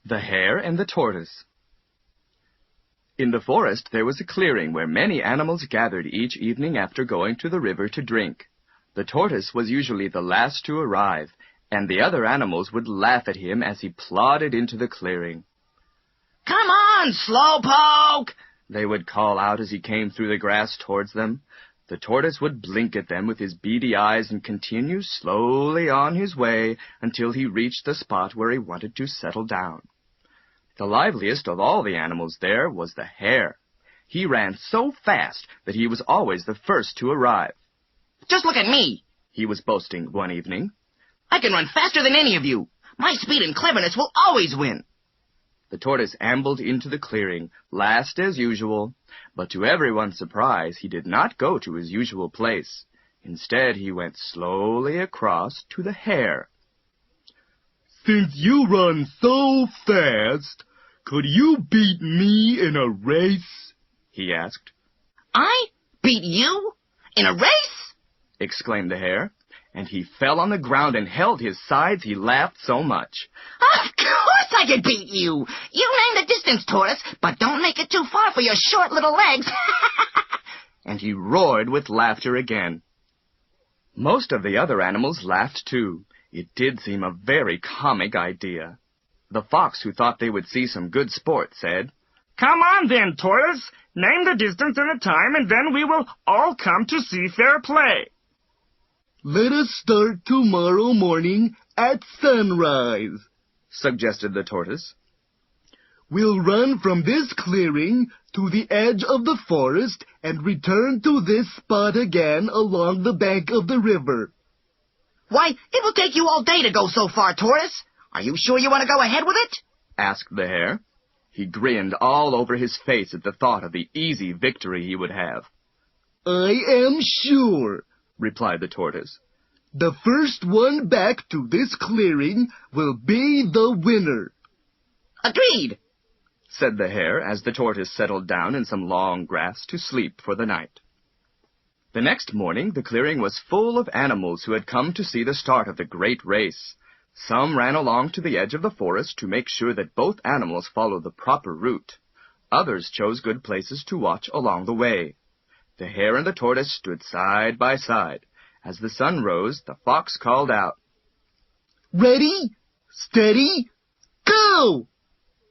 The Hare and the Tortoise. In the forest there was a clearing where many animals gathered each evening after going to the river to drink. The tortoise was usually the last to arrive, and the other animals would laugh at him as he plodded into the clearing. "Come on, slowpoke!" they would call out as he came through the grass towards them. The tortoise would blink at them with his beady eyes and continue slowly on his way until he reached the spot where he wanted to settle down. The liveliest of all the animals there was the hare. He ran so fast that he was always the first to arrive. "Just look at me," he was boasting one evening. "I can run faster than any of you. My speed and cleverness will always win." The tortoise ambled into the clearing, last as usual, but to everyone's surprise he did not go to his usual place. Instead, he went slowly across to the hare. "Since you run so fast, could you beat me in a race?" he asked. "I beat you? In a race?" exclaimed the hare, and he fell on the ground and held his sides, he laughed so much. "Of course I could beat you! You name the distance, Tortoise, but don't make it too far for your short little legs." And he roared with laughter again. Most of the other animals laughed too. It did seem a very comic idea. The fox, who thought they would see some good sport, said, "Come on then, Tortoise. Name the distance and the time, and then we will all come to see fair play." "Let us start tomorrow morning at sunrise," suggested the tortoise. "We'll run from this clearing to the edge of the forest and return to this spot again along the bank of the river." "Why, it will take you all day to go so far, Tortoise. Are you sure you want to go ahead with it?" asked the hare. He grinned all over his face at the thought of the easy victory he would have. "I am sure," replied the tortoise. "The first one back to this clearing will be the winner." "Agreed," said the hare as the tortoise settled down in some long grass to sleep for the night. The next morning the clearing was full of animals who had come to see the start of the great race. Some ran along to the edge of the forest to make sure that both animals followed the proper route. Others chose good places to watch along the way. The hare and the tortoise stood side by side. As the sun rose, the fox called out, "Ready, steady, go!"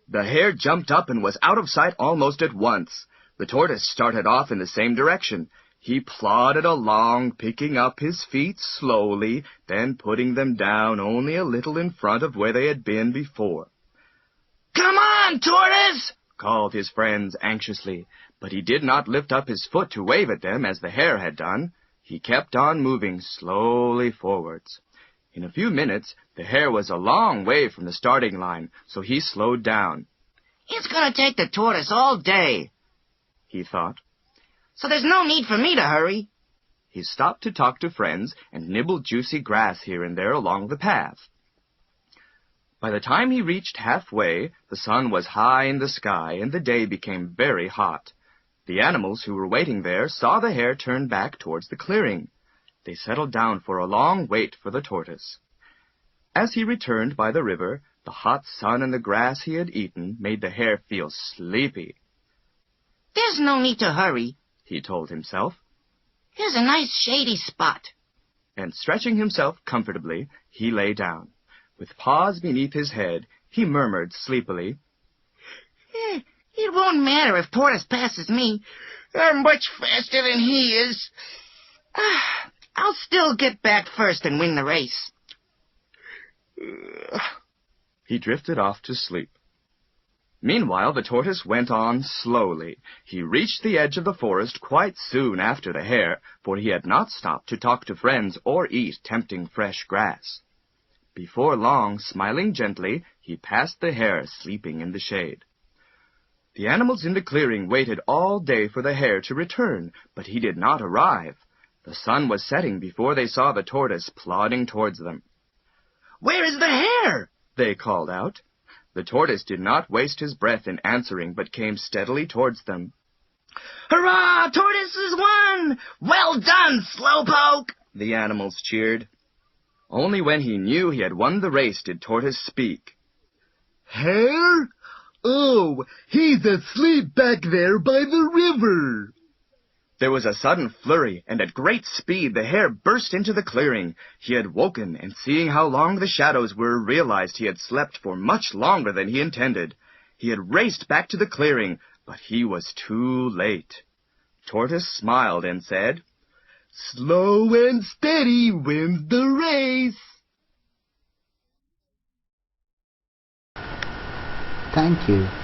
The hare jumped up and was out of sight almost at once. The tortoise started off in the same direction. He plodded along, picking up his feet slowly, then putting them down only a little in front of where they had been before. "Come on, Tortoise!" called his friends anxiously, but he did not lift up his foot to wave at them as the hare had done. He kept on moving slowly forwards. In a few minutes, the hare was a long way from the starting line, so he slowed down. "It's going to take the tortoise all day," he thought. "So there's no need for me to hurry." He stopped to talk to friends and nibbled juicy grass here and there along the path. By the time he reached halfway, the sun was high in the sky and the day became very hot. The animals who were waiting there saw the hare turn back towards the clearing. They settled down for a long wait for the tortoise. As he returned by the river, the hot sun and the grass he had eaten made the hare feel sleepy. "There's no need to hurry," he told himself. "Here's a nice shady spot." And stretching himself comfortably, he lay down. With paws beneath his head, he murmured sleepily, "It won't matter if Tortoise passes me. I'm much faster than he is. I'll still get back first and win the race." He drifted off to sleep. Meanwhile, the tortoise went on slowly. He reached the edge of the forest quite soon after the hare, for he had not stopped to talk to friends or eat tempting fresh grass. Before long, smiling gently, he passed the hare sleeping in the shade. The animals in the clearing waited all day for the hare to return, but he did not arrive. The sun was setting before they saw the tortoise plodding towards them. "Where is the hare?" they called out. The tortoise did not waste his breath in answering, but came steadily towards them. "Hurrah! Tortoise has won! Well done, slowpoke!" the animals cheered. Only when he knew he had won the race did Tortoise speak. Hare? Oh, he's asleep back there by the river. There was a sudden flurry, and at great speed the hare burst into the clearing. He had woken, and seeing how long the shadows were, realized he had slept for much longer than he intended. He had raced back to the clearing, but he was too late. Tortoise smiled and said, Slow and steady wins the race. Thank you.